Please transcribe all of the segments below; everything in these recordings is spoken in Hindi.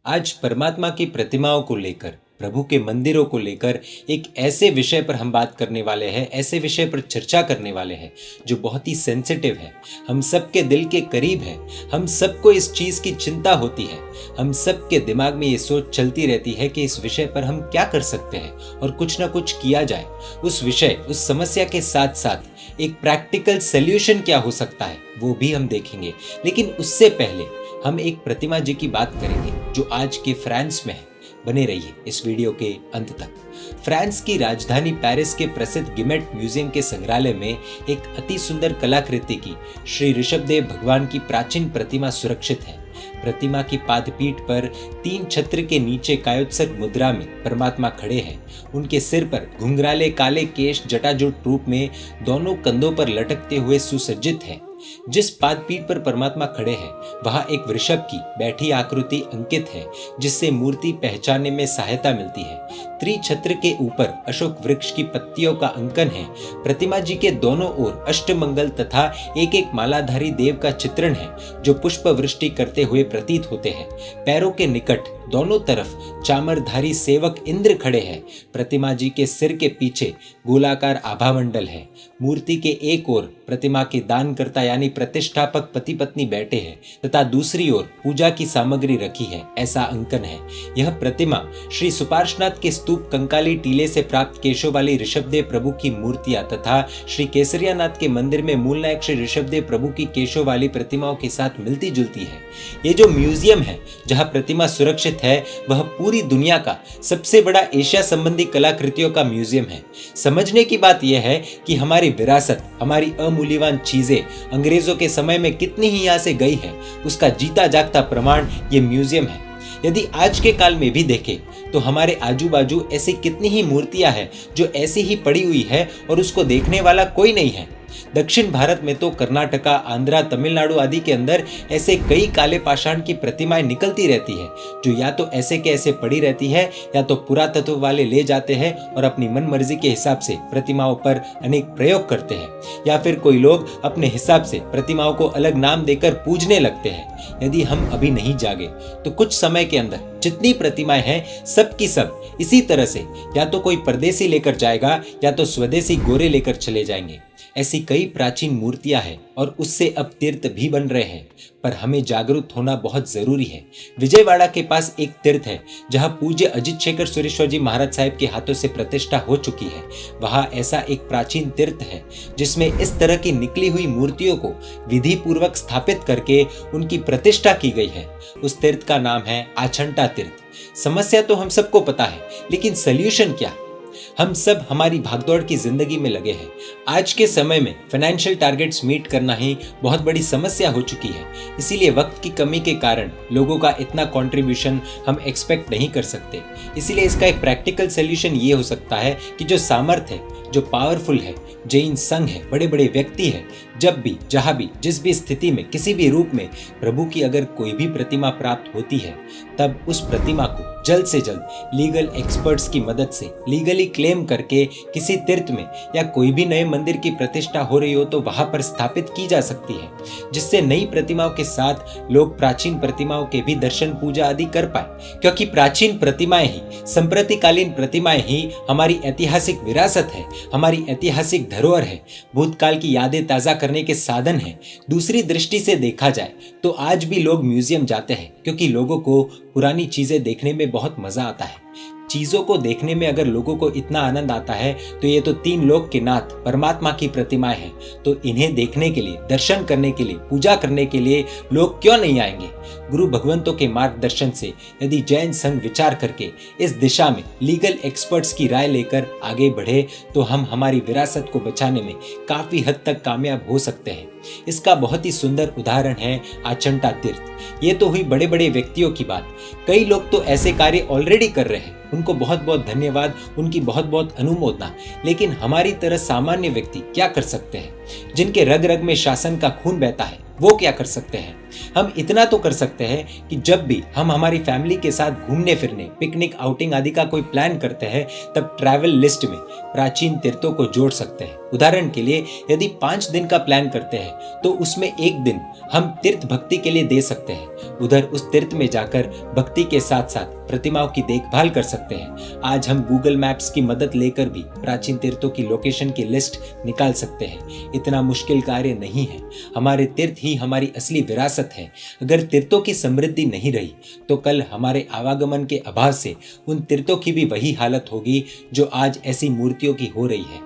आज परमात्मा की प्रतिमाओं को लेकर, प्रभु के मंदिरों को लेकर एक ऐसे विषय पर हम बात करने वाले हैं, ऐसे विषय पर चर्चा करने वाले हैं जो बहुत ही सेंसिटिव है, हम सबके दिल के करीब है। हम सबको इस चीज़ की चिंता होती है, हम सबके दिमाग में ये सोच चलती रहती है कि इस विषय पर हम क्या कर सकते हैं और कुछ ना कुछ किया जाए। उस विषय, उस समस्या के साथ साथ एक प्रैक्टिकल सल्यूशन क्या हो सकता है वो भी हम देखेंगे। लेकिन उससे पहले हम एक प्रतिमा जी की बात करेंगे जो आज के फ्रांस में है। बने रहिए इस वीडियो के अंत तक। फ्रांस की राजधानी पेरिस के प्रसिद्ध गिमेट म्यूजियम के संग्रहालय में एक अति सुंदर कलाकृति की श्री ऋषभदेव भगवान की प्राचीन प्रतिमा सुरक्षित है। प्रतिमा की पादपीठ पर 3 छत्र के नीचे कायोत्सर्ग मुद्रा में परमात्मा खड़े हैं। उनके सिर पर घुंघराले काले केश जटाजूट रूप में दोनों कंधों पर लटकते हुए सुसज्जित है। जिस पादपीठ पर परमात्मा खड़े हैं वहां एक वृषभ की बैठी आकृति अंकित है, जिससे मूर्ति पहचानने में सहायता मिलती है। त्रिछत्र के ऊपर अशोक वृक्ष की पत्तियों का अंकन है। प्रतिमा जी के दोनों ओर अष्टमंगल तथा एक एक मालाधारी देव का चित्रण है जो पुष्प वृष्टि करते हुए प्रतीत होते हैं। पैरों के निकट दोनों तरफ चामरधारी सेवक इंद्र खड़े हैं। प्रतिमा जी के सिर के पीछे गोलाकार आभामंडल है। मूर्ति के एक ओर प्रतिमा के दानकर्ता यानी प्रतिष्ठापक पति पत्नी बैठे हैं तथा दूसरी ओर पूजा की सामग्री रखी है, ऐसा अंकन है। यह प्रतिमा श्री सुपार्श्वनाथ के स्तूप कंकाली टीले से प्राप्त केशों वाली ऋषभदेव प्रभु की मूर्तियां तथा श्री केसरियानाथ के मंदिर में मूल नायक श्री ऋषभदेव प्रभु की केशों वाली प्रतिमाओं के साथ मिलती जुलती है। ये जो म्यूजियम है जहाँ प्रतिमा सुरक्षित है वह पूरी दुनिया का सबसे बड़ा एशिया संबंधी कलाकृतियों का म्यूजियम है। समझने की बात यह है कि हमारी विरासत, हमारी अमूल्यवान चीजें अंग्रेजों के समय में कितनी ही यहाँ से गई है, उसका जीता जागता प्रमाण ये म्यूजियम है। यदि आज के काल में भी देखें तो हमारे आजू बाजू ऐसी कितनी ही मूर्तियां हैं जो ऐसी ही पड़ी हुई है और उसको देखने वाला कोई नहीं है। दक्षिण भारत में तो कर्नाटका, आंध्रा, तमिलनाडु आदि के अंदर ऐसे कई काले पाषाण की प्रतिमाएं निकलती रहती है जो या तो ऐसे के ऐसे पड़ी रहती है या तो पुरातत्व वाले ले जाते हैं और अपनी मनमर्जी के हिसाब से प्रतिमाओं पर अनेक प्रयोग करते हैं, या फिर कोई लोग अपने हिसाब से प्रतिमाओं को अलग नाम देकर पूजने लगते हैं। यदि हम अभी नहीं जागे तो कुछ समय के अंदर जितनी प्रतिमाएं हैं सब की सब इसी तरह से या तो कोई परदेसी लेकर जाएगा या तो स्वदेशी गोरे लेकर चले जाएंगे। ऐसी कई प्राचीन मूर्तियां हैं और उससे अब तीर्थ भी बन रहे हैं, पर हमें जागरूक होना बहुत जरूरी है। विजयवाड़ा के पास एक तीर्थ है जहां पूज्य अजित शेखर सुरेश्वर जी महाराज साहिब के हाथों से प्रतिष्ठा हो चुकी है। वहां ऐसा एक प्राचीन तीर्थ है जिसमें इस तरह की निकली हुई मूर्तियों को विधि पूर्वक स्थापित करके उनकी प्रतिष्ठा की गई है। उस तीर्थ का नाम है आचंटा तीर्थ। समस्या तो हम सबको पता है, लेकिन सल्यूशन क्या? हम सब हमारी भागदौड़ की जिंदगी में लगे हैं। आज के समय में फाइनेंशियल टारगेट्स मीट करना ही बहुत बड़ी समस्या हो चुकी है। इसीलिए वक्त की कमी के कारण लोगों का इतना कंट्रीब्यूशन हम एक्सपेक्ट नहीं कर सकते। इसीलिए इसका एक प्रैक्टिकल सॉल्यूशन ये हो सकता है कि जो सामर्थ्य है, जो पावरफुल है, जैन संघ है, बड़े बड़े व्यक्ति है, जब भी, जहां भी, जिस भी स्थिति में, किसी भी रूप में प्रभु की अगर कोई भी प्रतिमा प्राप्त होती है तब उस प्रतिमा को जल्द से जल्द लीगल एक्सपर्ट्स की मदद से लीगली क्लेम करके किसी तीर्थ में या कोई भी नए मंदिर की प्रतिष्ठा हो रही हो तो वहां पर स्थापित की जा सकती है, जिससे नई प्रतिमाओं के साथ लोग प्राचीन प्रतिमाओं के भी दर्शन पूजा आदि कर पाए। क्योंकि प्राचीन प्रतिमाएं ही, संप्रतिकालीन प्रतिमाएं ही हमारी ऐतिहासिक विरासत है, हमारी ऐतिहासिक धरोहर है, भूतकाल की यादें ताज़ा करने के साधन है। दूसरी दृष्टि से देखा जाए तो आज भी लोग म्यूजियम जाते हैं क्योंकि लोगों को पुरानी चीजें देखने में बहुत मजा आता है। चीजों को देखने में अगर लोगों को इतना आनंद आता है तो ये तो 3 लोक के नाथ परमात्मा की प्रतिमाएं हैं, तो इन्हें देखने के लिए, दर्शन करने के लिए, पूजा करने के लिए लोग क्यों नहीं आएंगे? गुरु भगवंतों के मार्गदर्शन से यदि जैन संघ विचार करके इस दिशा में लीगल एक्सपर्ट्स की राय लेकर आगे बढ़े तो हम हमारी विरासत को बचाने में काफी हद तक कामयाब हो सकते हैं। इसका बहुत ही सुंदर उदाहरण है आचंटा तीर्थ। ये तो हुई बड़े बड़े व्यक्तियों की बात। कई लोग तो ऐसे कार्य ऑलरेडी कर रहे हैं, उनको बहुत बहुत धन्यवाद, उनकी बहुत बहुत अनुमोदना। लेकिन हमारी तरह सामान्य व्यक्ति क्या कर सकते हैं? जिनके रग रग में शासन का खून बहता है, वो क्या कर सकते हैं? हम इतना तो कर सकते हैं कि जब भी हम हमारी फैमिली के साथ घूमने फिरने, पिकनिक, आउटिंग आदि का कोई प्लान करते हैं, तब ट्रैवल लिस्ट में प्राचीन तीर्थों को जोड़ सकते हैं। उदाहरण के लिए यदि 5 दिन का प्लान करते हैं तो उसमें 1 दिन हम तीर्थ भक्ति के लिए दे सकते हैं। उधर उस तीर्थ में जाकर भक्ति के साथ साथ प्रतिमाओं की देखभाल कर सकते हैं। आज हम गूगल मैप्स की मदद लेकर भी प्राचीन तीर्थों की लोकेशन की लिस्ट निकाल सकते हैं। इतना मुश्किल कार्य नहीं है। हमारे तीर्थ ही हमारी असली विरासत है। अगर तीर्थों की समृद्धि नहीं रही तो कल हमारे आवागमन के अभाव से उन तीर्थों की भी वही हालत होगी जो आज ऐसी मूर्तियों की हो रही है।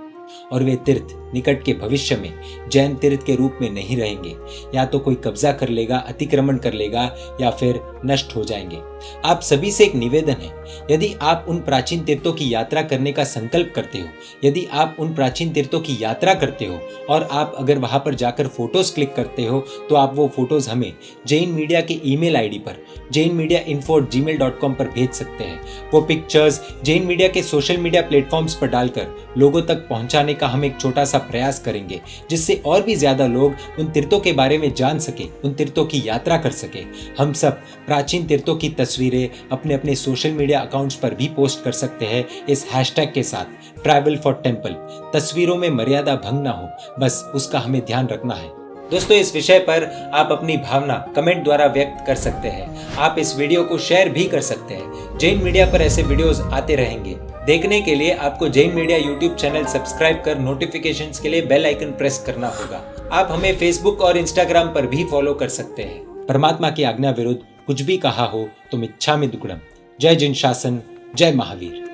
और वे तीर्थ निकट के भविष्य में जैन तीर्थ के रूप में नहीं रहेंगे। या तो कोई कब्जा कर लेगा, अतिक्रमण कर लेगा, या फिर नष्ट हो जाएंगे। आप सभी से एक निवेदन है, यदि आप उन प्राचीन तीर्थों की यात्रा करने का संकल्प करते हो, यदि आप उन प्राचीन तीर्थों की यात्रा करते हो और आप अगर वहां पर जाकर फोटोज क्लिक करते हो, तो आप वो फोटोज हमें जैन मीडिया के ईमेल आईडी पर jainmediainfo@gmail.com पर भेज सकते हैं। वो पिक्चर्स जैन मीडिया के सोशल मीडिया प्लेटफॉर्म्स पर डालकर लोगों तक पहुंचाने का हम एक छोटा सा प्रयास करेंगे, जिससे और भी ज्यादा लोग उन तीर्थों के बारे में जान सके, उन तीर्थों की यात्रा कर सके। हम सब प्राचीन तीर्थों की तस्वीरें अपने अपने सोशल मीडिया अकाउंट्स पर भी पोस्ट कर सकते हैं इस हैशटैग के साथ, ट्रैवल फॉर टेम्पल। तस्वीरों में मर्यादा भंग ना हो, बस उसका हमें ध्यान रखना है। दोस्तों, इस विषय पर आप अपनी भावना कमेंट द्वारा व्यक्त कर सकते हैं। आप इस वीडियो को शेयर भी कर सकते हैं। जैन मीडिया पर ऐसे वीडियोस आते रहेंगे। देखने के लिए आपको Jain media YouTube channel subscribe कर नोटिफिकेशंस के लिए बेल आइकन प्रेस करना होगा। आप हमें फेसबुक और इंस्टाग्राम पर भी फॉलो कर सकते हैं। परमात्मा की आज्ञा विरुद्ध कुछ भी कहा हो तो मिच्छामि दुक्कडम। जय जिन शासन, जय महावीर।